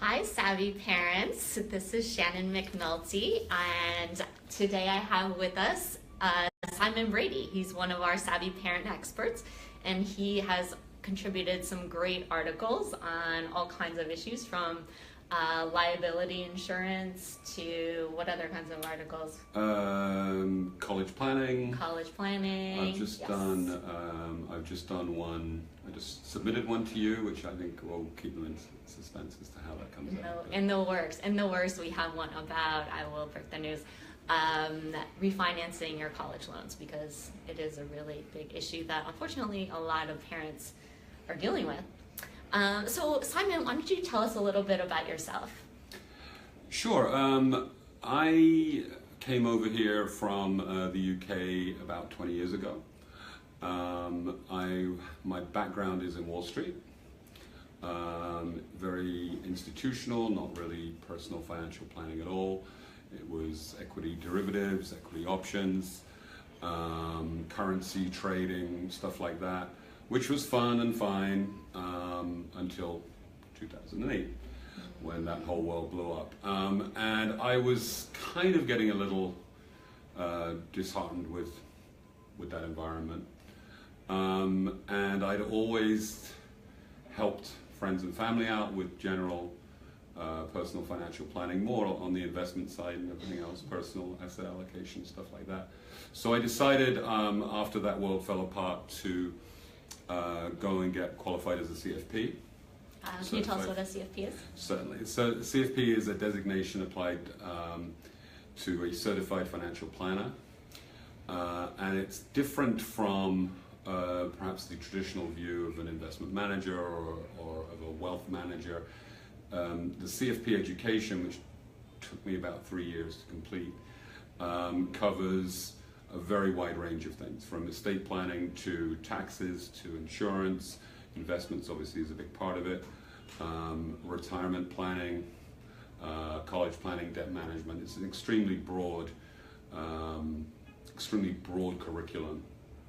Hi, Savvy Parents. This is Shannon McNulty, and today I have with us Simon Brady. He's one of our Savvy Parent experts, and he has contributed some great articles on all kinds of issues from liability insurance to what other kinds of articles? College planning. College planning. I've just done. I've just done one. I just submitted one to you, which I think will keep them in suspense as to how that comes out. In the works, we have one about. I will break the news. Refinancing your college loans, because it is a really big issue that unfortunately a lot of parents are dealing with. So Simon, why don't you tell us a little bit about yourself? Sure. I came over here from the UK about 20 years ago. My background is in Wall Street. Very institutional, not really personal financial planning at all. It was equity derivatives, equity options, currency trading, stuff like that, which was fun and fine until 2008, when that whole world blew up. And I was kind of getting a little disheartened with that environment. And I'd always helped friends and family out with general personal financial planning, more on the investment side and everything else, personal asset allocation, stuff like that. So I decided after that world fell apart to go and get qualified as a CFP. Can you tell us what a CFP is? Certainly. So CFP is a designation applied to a certified financial planner. And it's different from perhaps the traditional view of an investment manager or of a wealth manager. The CFP education, which took me about 3 years to complete, covers a very wide range of things, from estate planning to taxes to insurance. Investments obviously is a big part of it. Retirement planning, college planning, debt management. It's an extremely broad curriculum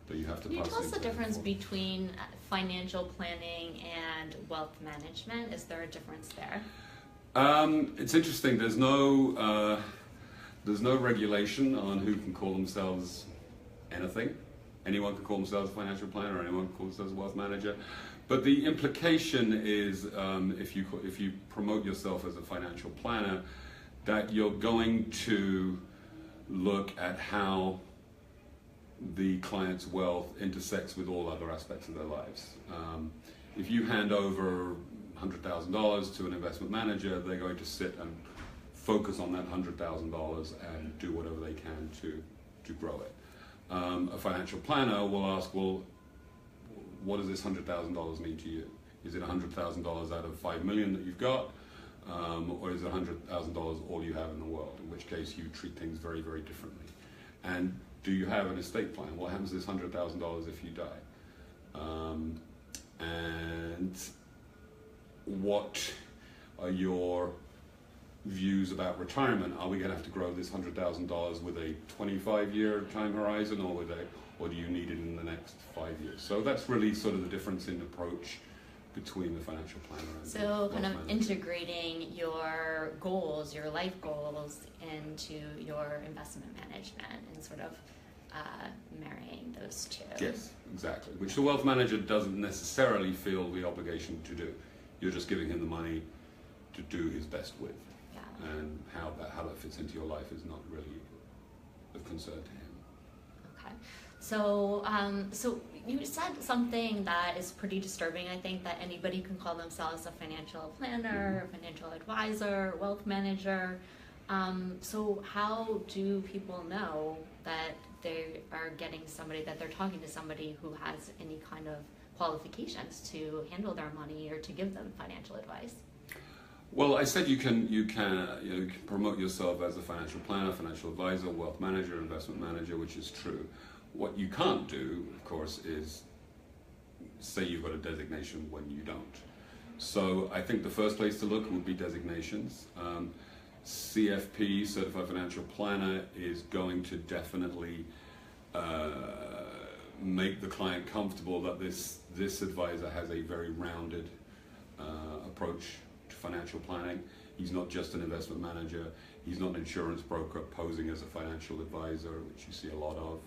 that you have to pass. Can you tell us the difference between financial planning and wealth management? Is there a difference there? It's interesting. There's no regulation on who can call themselves anything. Anyone can call themselves a financial planner, or anyone can call themselves a wealth manager. But the implication is, if you promote yourself as a financial planner, that you're going to look at how the client's wealth intersects with all other aspects of their lives. If you hand over $100,000 to an investment manager, they're going to sit and focus on that $100,000 and do whatever they can to grow it. A financial planner will ask, well, what does this $100,000 mean to you? Is it $100,000 out of $5 million that you've got? Or is it $100,000 all you have in the world? In which case you treat things very, very differently. And do you have an estate plan? What happens to this $100,000 if you die? And what are your views about retirement? Are we going to have to grow this $100,000 with a 25-year time horizon, or do you need it in the next 5 years? So that's really sort of the difference in approach between the financial planner and so the kind of wealth manager. Integrating your goals, your life goals, into your investment management and sort of marrying those two. Yes, exactly. Which the wealth manager doesn't necessarily feel the obligation to do. You're just giving him the money to do his best with. Yeah. And how that fits into your life is not really of concern to him. Okay. So, so you said something that is pretty disturbing. I think that anybody can call themselves a financial planner, a financial advisor, wealth manager. So how do people know that they are getting somebody, that they're talking to somebody who has any kind of qualifications to handle their money or to give them financial advice? Well, I said you can promote yourself as a financial planner, financial advisor, wealth manager, investment manager, which is true. What you can't do, of course, is say you've got a designation when you don't. So I think the first place to look would be designations. CFP, Certified Financial Planner, is going to definitely make the client comfortable that this advisor has a very rounded approach to financial planning. He's not just an investment manager. He's not an insurance broker posing as a financial advisor, which you see a lot of.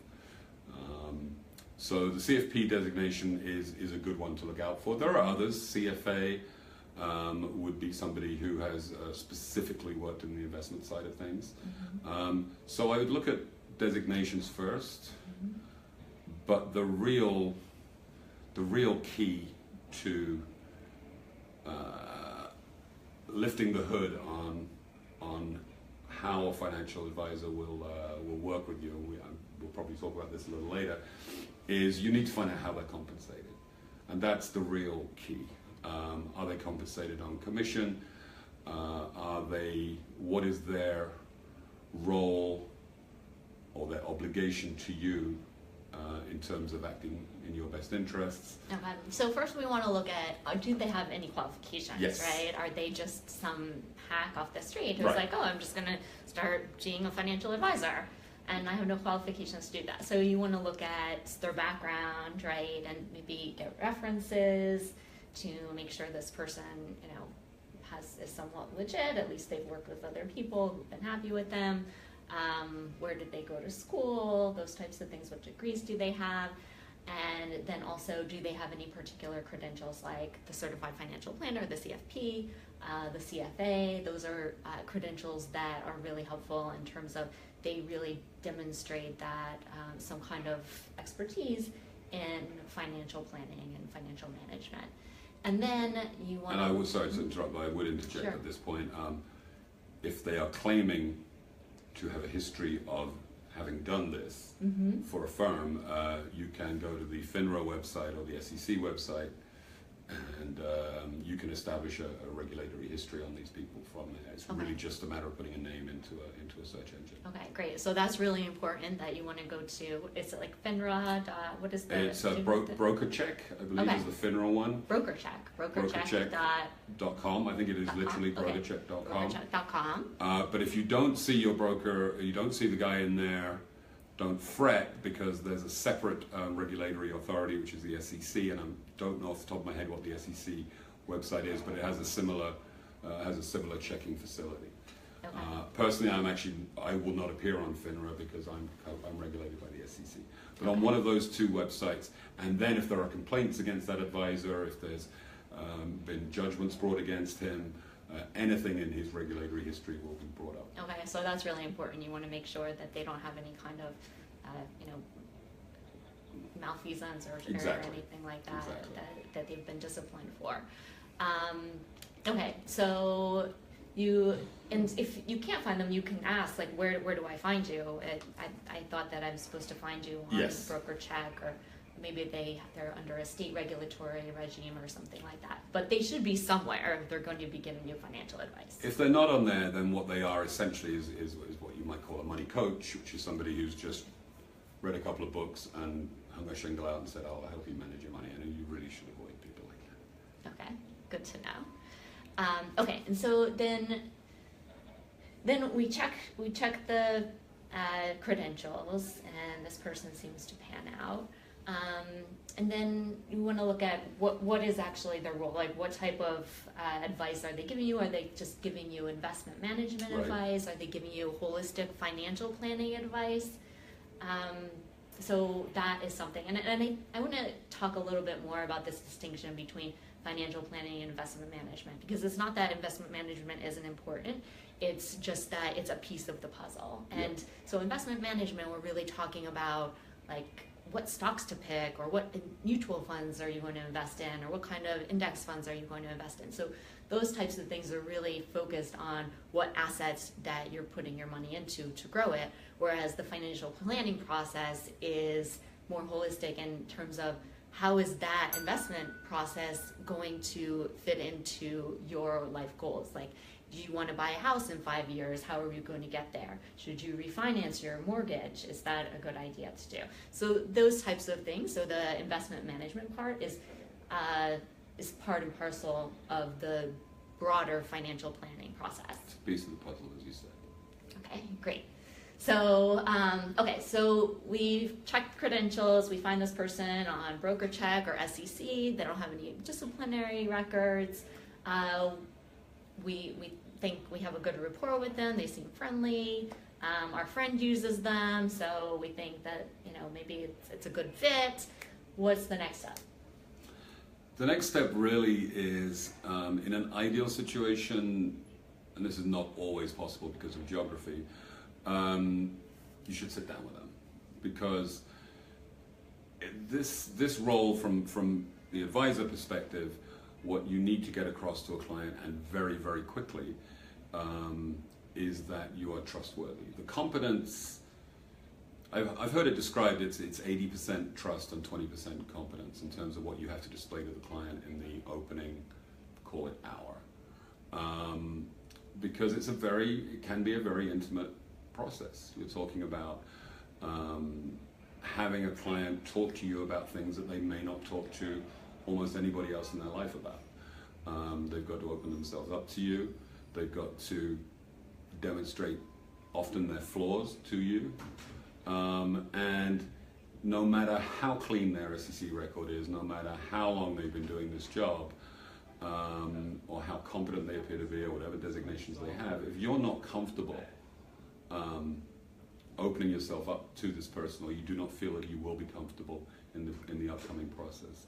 So the CFP designation is a good one to look out for. There are others. CFA would be somebody who has specifically worked in the investment side of things. So I would look at designations first, but the real key to lifting the hood on how a financial advisor will work with you, we'll probably talk about this a little later, is you need to find out how they're compensated. And that's the real key. Are they compensated on commission? What is their role or their obligation to you in terms of acting in your best interests? Okay. So first we want to look at, do they have any qualifications, Yes. right? Are they just some hack off the street who's Right. like, oh, I'm just going to start being a financial advisor and I have no qualifications to do that. So you want to look at their background, right? And maybe get references to make sure this person, is somewhat legit. At least they've worked with other people who've been happy with them. Where did they go to school? Those types of things. What degrees do they have? And then also, do they have any particular credentials like the Certified Financial Planner, the CFP, the CFA? Those are credentials that are really helpful in terms of they really demonstrate that some kind of expertise in financial planning and financial management. And then you want And I would, sorry to interrupt, but I would interject Sure. at this point. If they are claiming to have a history of having done this for a firm, you can go to the FINRA website or the SEC website, and you can establish a regulatory history on these people from there. It's Okay. really just a matter of putting a name into a search engine. Okay, great. So that's really important that you want to go to. Is it like FINRA? What is the? It's Broker Check, I believe, Okay. is the FINRA one. Broker Check. .com. I think it is literally Okay. brokercheck.com. Brokercheck.com. But if you don't see your broker, you don't see the guy in there, don't fret, because there's a separate regulatory authority, which is the SEC, and I don't know off the top of my head what the SEC website is, but it has a similar checking facility. Okay. Personally, I will not appear on FINRA because I'm regulated by the SEC. But on one of those two websites, and then if there are complaints against that advisor, if there's been judgments brought against him, anything in his regulatory history will be brought up. Okay, so that's really important. You want to make sure that they don't have any kind of, malfeasance or Exactly. anything like that, Exactly. that they've been disciplined for. Okay, so if you can't find them, you can ask, like, where do I find you? I thought that I'm supposed to find you on Yes. Broker Check, or maybe they're under a state regulatory regime or something like that. But they should be somewhere if they're going to be giving you financial advice. If they're not on there, then what they are essentially is what you might call a money coach, which is somebody who's just read a couple of books and hung a shingle out and said, "I'll help you manage your money." And you really should avoid people like that. Okay, good to know. Okay, and so then we check the credentials, and this person seems to pan out. And then you want to look at what is actually their role, like what type of advice are they giving you? Are they just giving you investment management Right. advice? Are they giving you holistic financial planning advice? So that is something, and I want to talk a little bit more about this distinction between financial planning and investment management, because it's not that investment management isn't important, it's just that it's a piece of the puzzle. And so investment management, we're really talking about like what stocks to pick, or what mutual funds are you going to invest in, or what kind of index funds are you going to invest in. So those types of things are really focused on what assets that you're putting your money into to grow it, whereas the financial planning process is more holistic in terms of how is that investment process going to fit into your life goals. Like, do you want to buy a house in 5 years? How are you going to get there? Should you refinance your mortgage? Is that a good idea to do? So those types of things. So the investment management part is part and parcel of the broader financial planning process. It's a piece of the puzzle, as you said. Okay, great. So, so we've checked credentials. We find this person on Broker Check or SEC. They don't have any disciplinary records. we think we have a good rapport with them, they seem friendly, our friend uses them, so we think that, maybe it's a good fit. What's the next step? The next step really is, in an ideal situation, and this is not always possible because of geography, you should sit down with them, because this role from the advisor perspective, what you need to get across to a client, and very, very quickly, is that you are trustworthy. The competence, I've heard it described, it's 80% trust and 20% competence in terms of what you have to display to the client in the opening, call it hour. Because it can be a very intimate process. You're talking about having a client talk to you about things that they may not talk to almost anybody else in their life about. They've got to open themselves up to you. They've got to demonstrate often their flaws to you. And no matter how clean their SEC record is, no matter how long they've been doing this job, or how competent they appear to be, or whatever designations they have, if you're not comfortable opening yourself up to this person, or you do not feel that you will be comfortable in the upcoming process,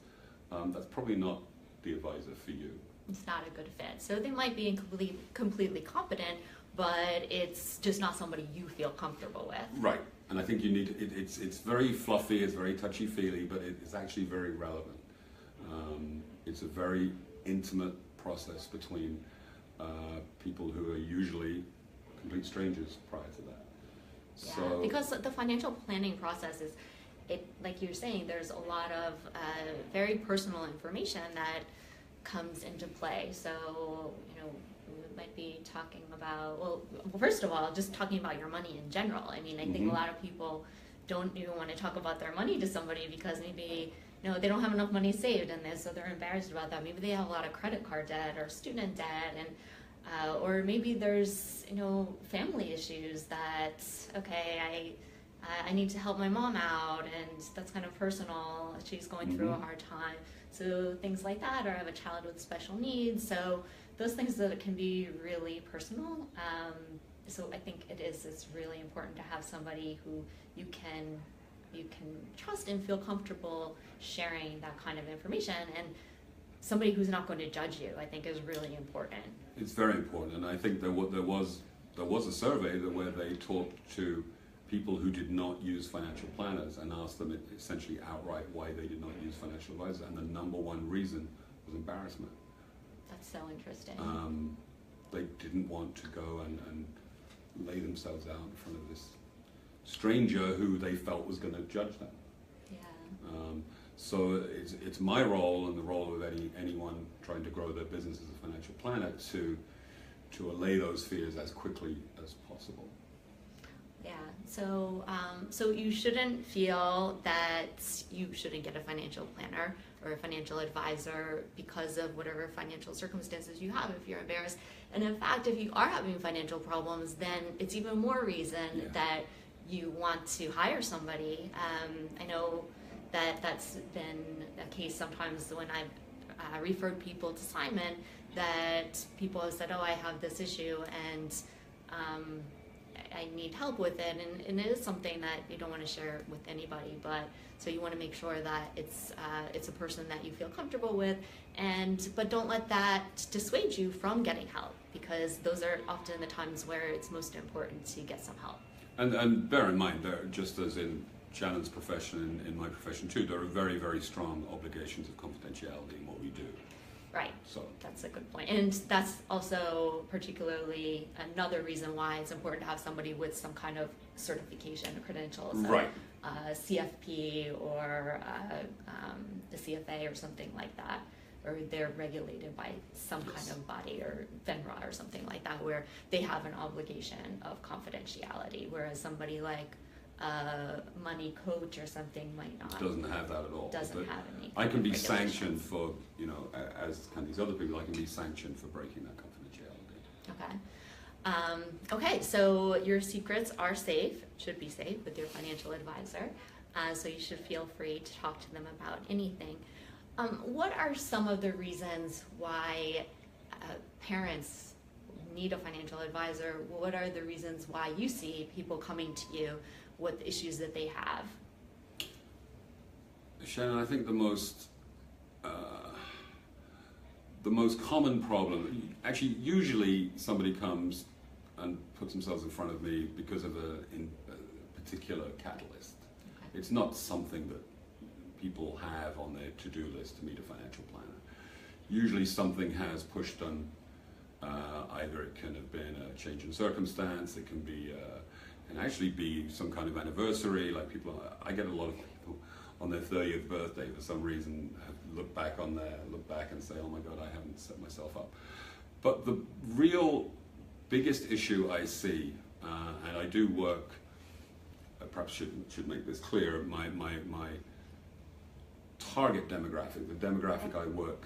that's probably not the advisor for you. It's not a good fit. So they might be completely competent, but it's just not somebody you feel comfortable with. Right. And I think you need, it's very fluffy, it's very touchy-feely, but it's actually very relevant. It's a very intimate process between people who are usually complete strangers prior to that. Yeah, So, because the financial planning process is, like you're saying, there's a lot of very personal information that comes into play. So, we might be talking about, well, first of all, just talking about your money in general. I mean, I think a lot of people don't even want to talk about their money to somebody because maybe, they don't have enough money saved in this, so they're embarrassed about that. Maybe they have a lot of credit card debt or student debt, and or maybe there's, family issues that, okay, I need to help my mom out, and that's kind of personal. She's going through a hard time. So things like that, or I have a child with special needs. So those things that can be really personal. So I think it's really important to have somebody who you can trust and feel comfortable sharing that kind of information, and somebody who's not going to judge you, I think, is really important. it's very important, and I think there was a survey where they talked to people who did not use financial planners and asked them essentially outright why they did not use financial advisors, and the number one reason was embarrassment. That's so interesting. They didn't want to go and lay themselves out in front of this stranger who they felt was going to judge them. Yeah. So it's my role, and the role of anyone trying to grow their business as a financial planner, to allay those fears as quickly as possible. Yeah, so you shouldn't feel that you shouldn't get a financial planner or a financial advisor because of whatever financial circumstances you have if you're embarrassed. And in fact, if you are having financial problems, then it's even more reason that you want to hire somebody. I know that's been a case sometimes when I've referred people to Simon, that people have said, oh, I have this issue, and I need help with it, and it is something that you don't want to share with anybody, but so you want to make sure that it's a person that you feel comfortable with, but don't let that dissuade you from getting help, because those are often the times where it's most important to get some help. And bear in mind, there, just as in Shannon's profession, in my profession too, there are very, very strong obligations of confidentiality in what we do. Right. So that's a good point. And that's also particularly another reason why it's important to have somebody with some kind of certification or credentials. Right. CFP or the CFA or something like that. Or they're regulated by some kind of body, or FINRA or something like that, where they have an obligation of confidentiality, whereas somebody like a money coach or something might not. Doesn't have that at all. Doesn't have any. I can be sanctioned for, as can these other people, I can be sanctioned for breaking that confidentiality. Okay. Okay, so your secrets are safe, should be safe with your financial advisor, so you should feel free to talk to them about anything. What are some of the reasons why parents need a financial advisor, what are the reasons why you see people coming to you with issues that they have? Shannon, I think the most common problem, actually, usually somebody comes and puts themselves in front of me because of a particular catalyst. Okay. It's not something that people have on their to-do list to meet a financial planner. Usually something has pushed them. Either it can have been a change in circumstance, it can be, can actually be some kind of anniversary. Like people, I get a lot of people on their 30th birthday for some reason look back and say, oh my God, I haven't set myself up. But the real biggest issue I see, and I do work, I perhaps should make this clear, my target demographic, the demographic I work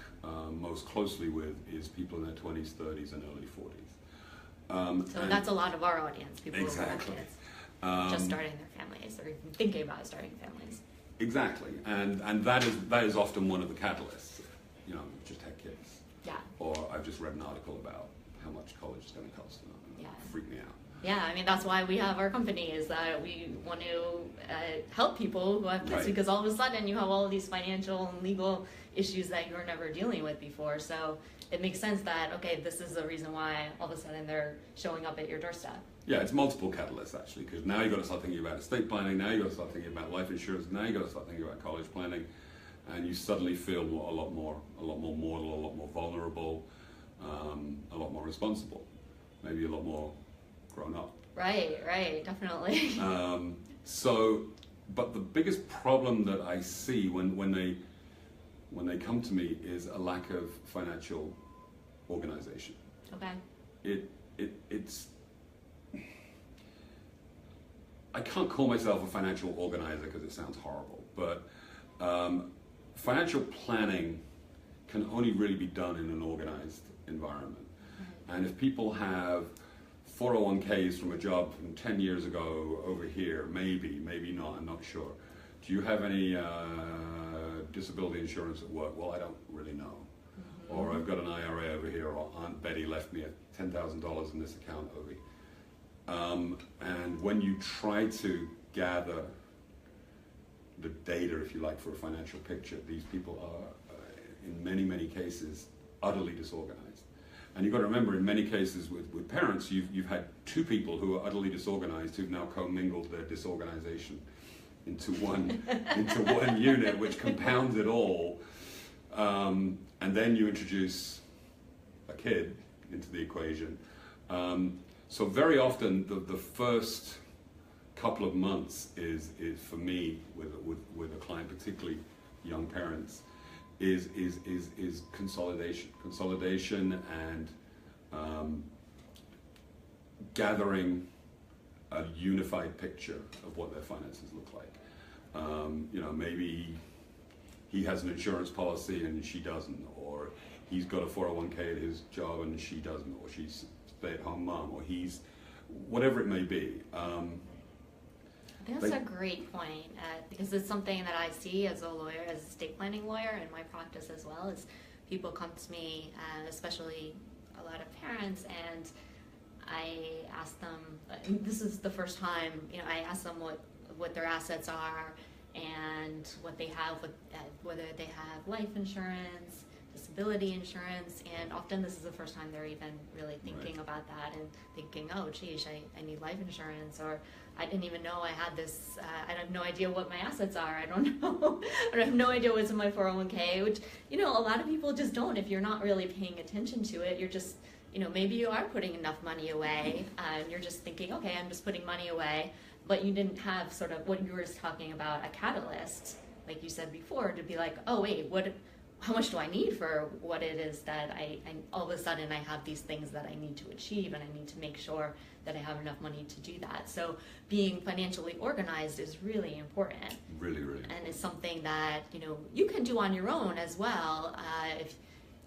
most closely with is people in their 20s, 30s, and early 40s. So that's a lot of our audience, people exactly. who have kids, just starting their families or even thinking about starting families. Exactly, and that is often one of the catalysts. You know, just had kids. Yeah. Or I've just read an article about how much college is going to cost. Yeah. Freak me out. Yeah, I mean, that's why we have our company, is that we want to help people who have kids, right. Because all of a sudden you have all of these financial and legal issues that you were never dealing with before. So it makes sense that, okay, this is the reason why all of a sudden they're showing up at your doorstep. Yeah, it's multiple catalysts actually, because now you've got to start thinking about estate planning, now you've got to start thinking about life insurance, now you've got to start thinking about college planning, and you suddenly feel a lot more mortal, a lot more vulnerable, a lot more responsible, maybe a lot more grown up. Right, definitely. But the biggest problem that I see when they come to me is a lack of financial organization. Okay. It's I can't call myself a financial organizer because it sounds horrible, but financial planning can only really be done in an organized environment. Mm-hmm. And if people have 401ks from a job from 10 years ago over here, maybe not, I'm not sure. Do you have any disability insurance at work? Well, I don't really know. Mm-hmm. Or I've got an IRA over here, or Aunt Betty left me $10,000 in this account over here. And when you try to gather the data, if you like, for a financial picture, these people are, in many cases, utterly disorganized. And you've got to remember, in many cases with parents, you've had two people who are utterly disorganized who've now commingled their disorganization into one unit, which compounds it all. And then you introduce a kid into the equation. So very often the first couple of months is for me with a client, particularly young parents, is consolidation and gathering a unified picture of what their finances look like. Maybe he has an insurance policy and she doesn't, or he's got a 401k at his job and she doesn't, or she's stay-at-home mom, or he's whatever it may be. I think that's a great point, because it's something that I see as a lawyer, as a estate planning lawyer in my practice as well, is people come to me, especially a lot of parents, and I ask them, this is the first time, I ask them what their assets are and what they have, whether they have life insurance, disability insurance, and often this is the first time they're even really thinking about that and thinking, oh geez, I need life insurance, or I didn't even know I had this, I have no idea what my assets are, I don't know, or I have no idea what's in my 401k, which, a lot of people just don't. If you're not really paying attention to it, you're just, maybe you are putting enough money away, and you're just thinking, okay, I'm just putting money away, but you didn't have sort of what you were talking about, a catalyst, like you said before, to be like, oh wait, how much do I need for what it is that I all of a sudden I have these things that I need to achieve, and I need to make sure that I have enough money to do that. So being financially organized is really important. Really. And it's something that, you can do on your own as well, if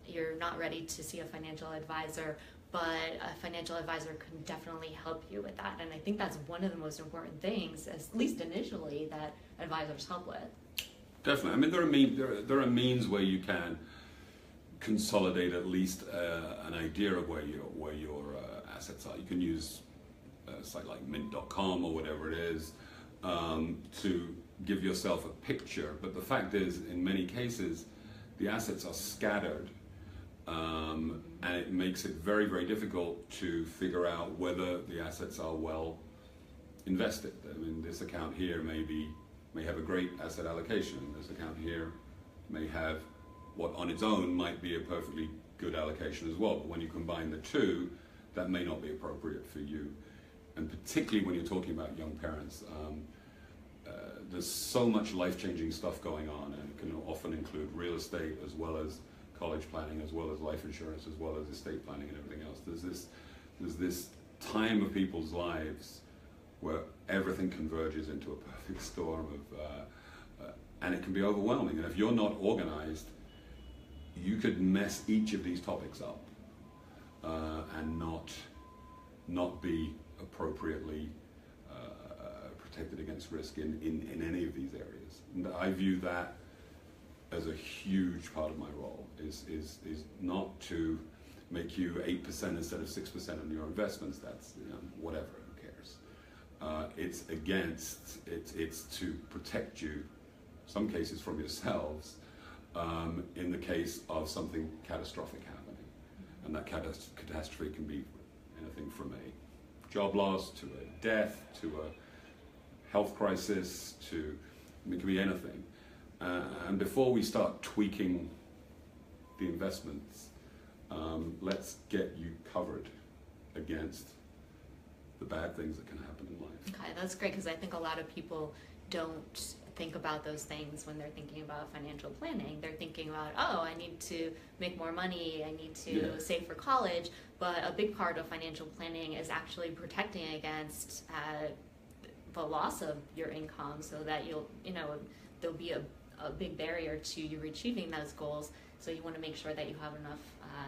you're not ready to see a financial advisor, but a financial advisor can definitely help you with that. And I think that's one of the most important things, at least initially, that advisors help with. Definitely. I mean, there are means where you can consolidate at least an idea of where your assets are. You can use a site like mint.com or whatever it is to give yourself a picture. But the fact is, in many cases, the assets are scattered, and it makes it very, very difficult to figure out whether the assets are well invested. I mean, this account here may have a great asset allocation. This account here may have what on its own might be a perfectly good allocation as well. But when you combine the two, that may not be appropriate for you. And particularly when you're talking about young parents, there's so much life-changing stuff going on, and it can often include real estate as well as college planning, as well as life insurance, as well as estate planning and everything else. There's this time of people's lives where everything converges into a perfect storm of, and it can be overwhelming. And if you're not organized, you could mess each of these topics up and not be appropriately protected against risk in any of these areas. And I view that as a huge part of my role, is not to make you 8% instead of 6% on your investments. That's, whatever, who cares? It's to protect you, some cases from yourselves, in the case of something catastrophic happening. And that catastrophe can be anything from a job loss to a death to a health crisis it can be anything. And before we start tweaking the investments, let's get you covered against the bad things that can happen in life. Okay, that's great, because I think a lot of people don't think about those things when they're thinking about financial planning. They're thinking about, I need to make more money, I need to save for college, but a big part of financial planning is actually protecting against the loss of your income, so that there'll be a big barrier to you achieving those goals. So you want to make sure that you have enough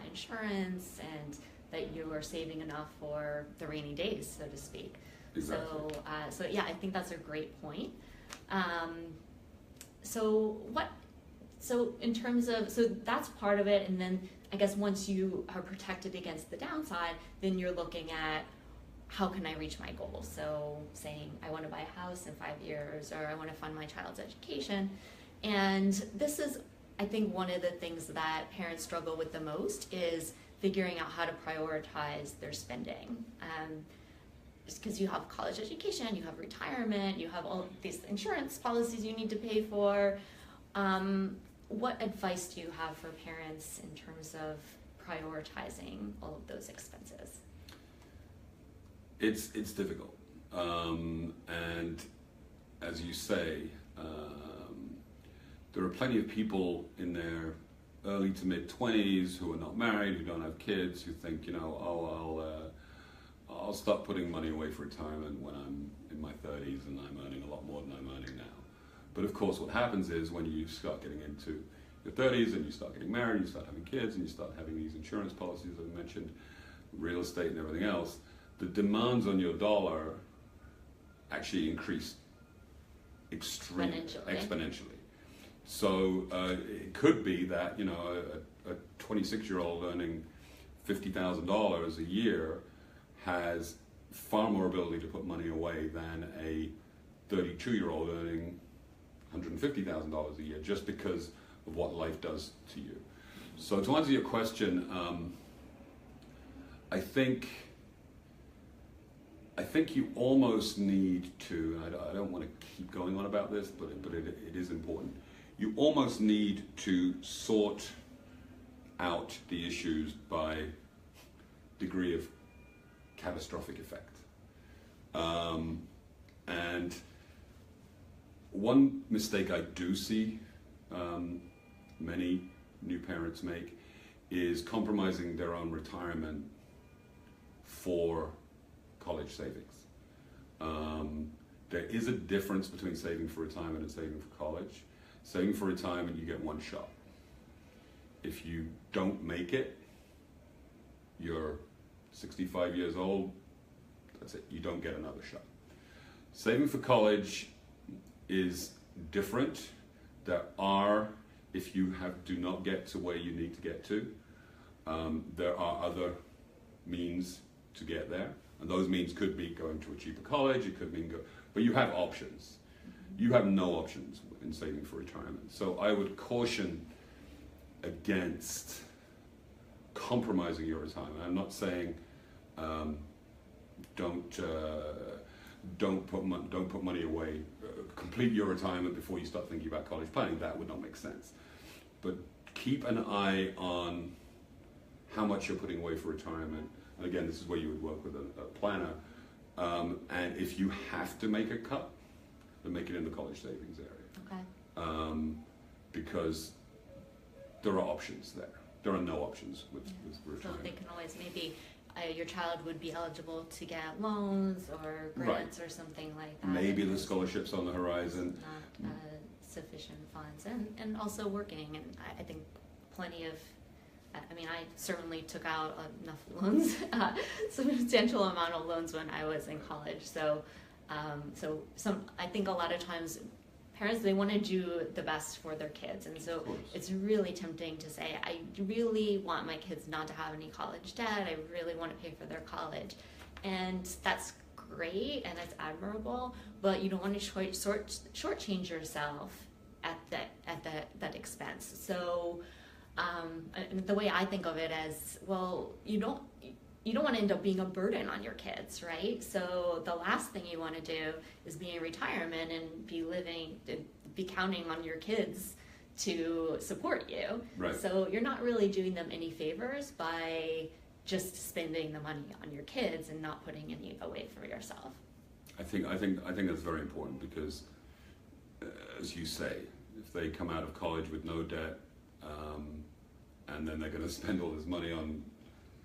insurance and that you are saving enough for the rainy days, so to speak. Exactly. So yeah, I think that's a great point. So in terms of, so that's part of it, and then I guess once you are protected against the downside, then you're looking at how can I reach my goals. So saying I want to buy a house in 5 years, or I want to fund my child's education. And this is, I think, one of the things that parents struggle with the most is figuring out how to prioritize their spending. Just because you have college education, you have retirement, you have all these insurance policies you need to pay for. What advice do you have for parents in terms of prioritizing all of those expenses? It's difficult, and as you say, there are plenty of people in their early to mid 20s who are not married, who don't have kids, who think, I'll start putting money away for retirement when I'm in my 30s and I'm earning a lot more than I'm earning now. But of course, what happens is when you start getting into your 30s and you start getting married, you start having kids, and you start having these insurance policies that I mentioned, real estate and everything else, the demands on your dollar actually increase exponentially. So it could be that a 26-year-old earning $50,000 a year has far more ability to put money away than a 32-year-old earning $150,000 a year, just because of what life does to you. So to answer your question, I think you almost need to, I don't want to keep going on about this, but it is important. You almost need to sort out the issues by degree of catastrophic effect. And one mistake I do see many new parents make is compromising their own retirement for college savings. There is a difference between saving for retirement and saving for college. Saving for retirement, you get one shot. If you don't make it, you're 65 years old, that's it, you don't get another shot. Saving for college is different. There are if you do not get to where you need to get to, there are other means to get there, and those means could be going to a cheaper college. It could mean but you have options. You have no options in saving for retirement. So I would caution against compromising your retirement. I'm not saying don't put money away. Complete your retirement before you start thinking about college planning. That would not make sense. But keep an eye on how much you're putting away for retirement. And again, this is where you would work with a planner. And if you have to make a cut, then make it in the college savings area. Okay. Because there are options there. There are no options with retirement. So they can always maybe your child would be eligible to get loans or grants or something like that. Maybe the scholarship's on the horizon. Not sufficient funds, and also working, and I think plenty of. I mean, I certainly took out enough loans, substantial amount of loans when I was in college. So, I think a lot of times parents, they want to do the best for their kids, and so it's really tempting to say, I really want my kids not to have any college debt. I really want to pay for their college, and that's great and that's admirable. But you don't want to shortchange yourself at that expense. So. And the way I think of it as, well, you don't want to end up being a burden on your kids, right? So the last thing you want to do is be in retirement and be counting on your kids to support you. Right. So you're not really doing them any favors by just spending the money on your kids and not putting any away for yourself. I think that's very important because, as you say, if they come out of college with no debt, and then they're going to spend all this money on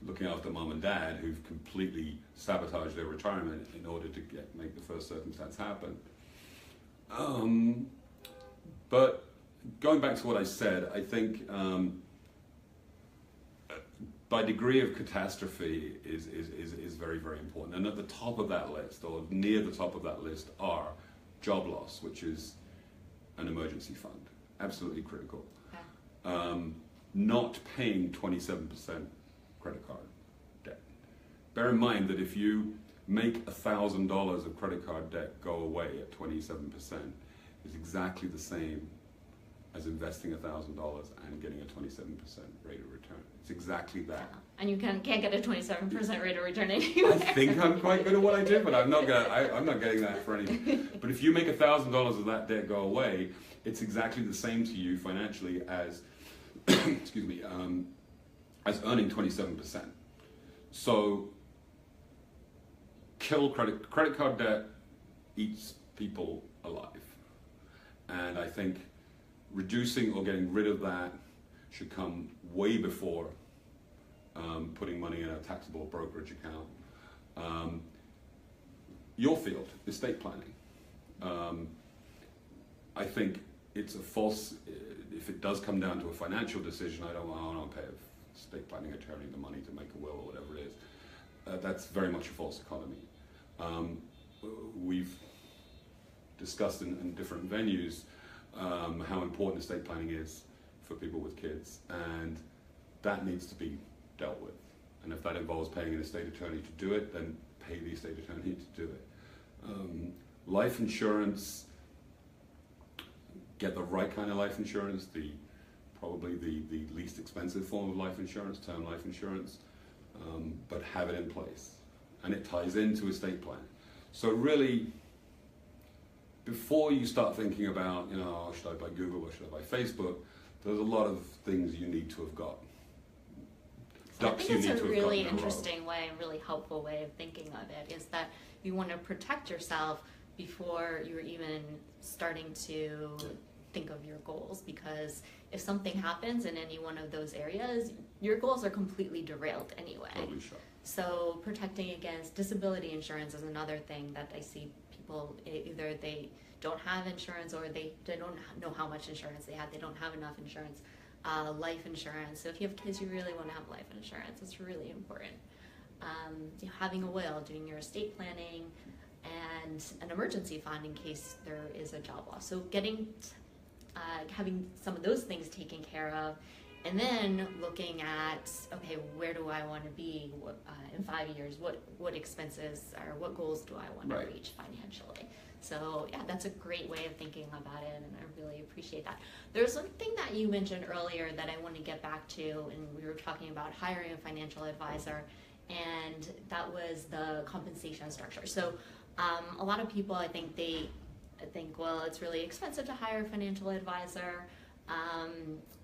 looking after mom and dad who've completely sabotaged their retirement in order to make the first circumstance happen. But going back to what I said, I think by degree of catastrophe is very, very important. And at the top of that list, or near the top of that list, are job loss, which is an emergency fund. Absolutely critical. Not paying 27% credit card debt. Bear in mind that if you make $1,000 of credit card debt go away at 27%, is exactly the same as investing $1,000 and getting a 27% rate of return. It's exactly that. Yeah. And you can't get a 27% rate of return anyway. I think I'm quite good at what I do, but I'm not getting that for anything. But if you make $1,000 of that debt go away, it's exactly the same to you financially as excuse me, as earning 27%. So, kill credit card debt eats people alive, and I think reducing or getting rid of that should come way before putting money in a taxable brokerage account. Your field, estate planning. I think it's a false. If it does come down to a financial decision, I don't want to pay an estate planning attorney the money to make a will or whatever it is. That's very much a false economy. We've discussed in different venues how important estate planning is for people with kids, and that needs to be dealt with. And if that involves paying an estate attorney to do it, then pay the estate attorney to do it. Life insurance. Get the right kind of life insurance, probably the least expensive form of life insurance, term life insurance, but have it in place. And it ties into estate planning. So really, before you start thinking about, should I buy Google or should I buy Facebook, there's a lot of things you need to have got. I think it's a really interesting way, a really helpful way of thinking of it, is that you want to protect yourself before you're even starting to think of your goals, because if something happens in any one of those areas, your goals are completely derailed anyway. Totally sure. So protecting against disability insurance is another thing that I see people, either they don't have insurance or they don't know how much insurance they have, they don't have enough insurance. Life insurance, so if you have kids, you really want to have life insurance. It's really important. Having a will, doing your estate planning, and an emergency fund in case there is a job loss. So getting having some of those things taken care of, and then looking at, okay, where do I want to be in 5 years? What expenses or what goals do I want to reach financially? So yeah, that's a great way of thinking about it, and I really appreciate that. There's something that you mentioned earlier that I want to get back to, and we were talking about hiring a financial advisor, and that was the compensation structure. So a lot of people, I think, well, it's really expensive to hire a financial advisor.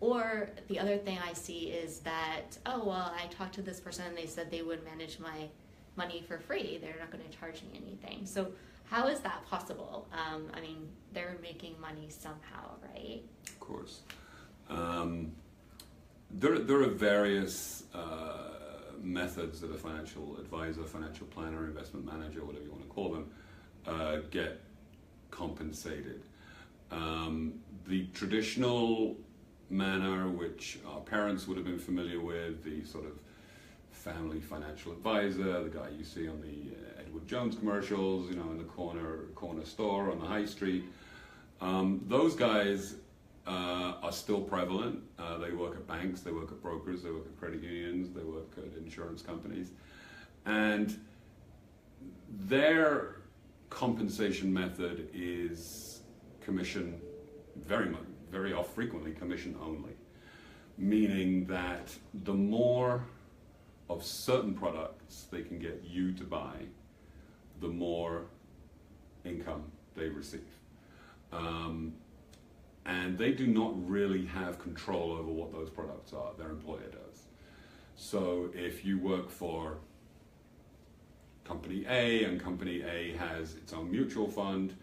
Or the other thing I see is that, oh, well, I talked to this person and they said they would manage my money for free. They're not going to charge me anything. So how is that possible? I mean, they're making money somehow, right? Of course. There are various methods that a financial advisor, financial planner, investment manager, whatever you want to call them, get compensated. The traditional manner, which our parents would have been familiar with, the sort of family financial advisor, the guy you see on the Edward Jones commercials, in the corner store on the high street. Those guys are still prevalent. They work at banks, they work at brokers, they work at credit unions, they work at insurance companies. And their compensation method is commission, very frequently commission only, meaning that the more of certain products they can get you to buy, the more income they receive. And they do not really have control over what those products are. Their employer does. So if you work for Company A and Company A has its own mutual fund,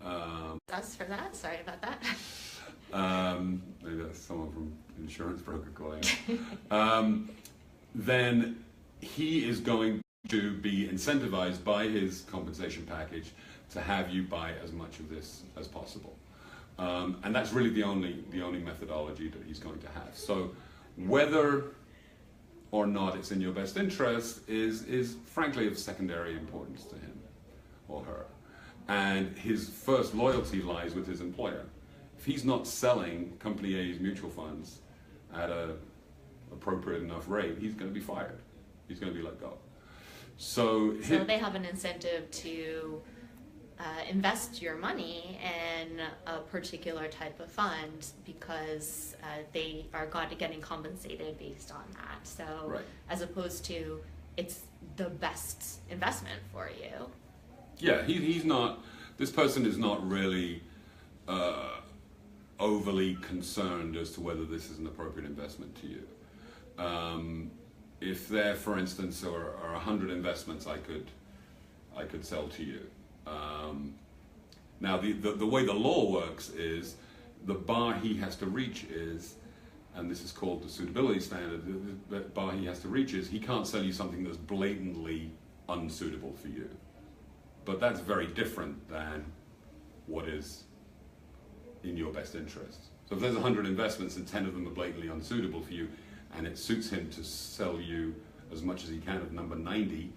Us for that, sorry about that. Maybe that's someone from insurance broker calling. Then he is going to be incentivized by his compensation package to have you buy as much of this as possible. And that's really the only methodology that he's going to have. So whether or not it's in your best interest is frankly of secondary importance to him or her. And his first loyalty lies with his employer. If he's not selling Company A's mutual funds at an appropriate enough rate, he's going to be fired. He's going to be let go. So they have an incentive to invest your money in a particular type of fund because they are getting compensated based on that. So as opposed to it's the best investment for you. Yeah, he's not, this person is not really overly concerned as to whether this is an appropriate investment to you. If there, for instance, are 100 investments I could sell to you. Now, the way the law works is the bar he has to reach is, and this is called the suitability standard, the bar he has to reach is he can't sell you something that's blatantly unsuitable for you. But that's very different than what is in your best interest. So if there's 100 investments and 10 of them are blatantly unsuitable for you, and it suits him to sell you as much as he can of number 90,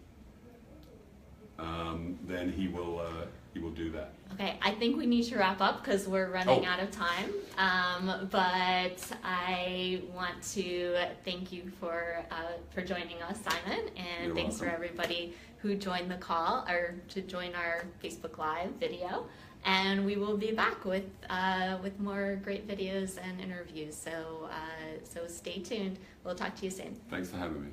then he will do that. Okay, I think we need to wrap up because we're running out of time. But I want to thank you for joining us, Simon, and thanks for everybody who joined the call or to join our Facebook Live video. And we will be back with more great videos and interviews. So stay tuned. We'll talk to you soon. Thanks for having me.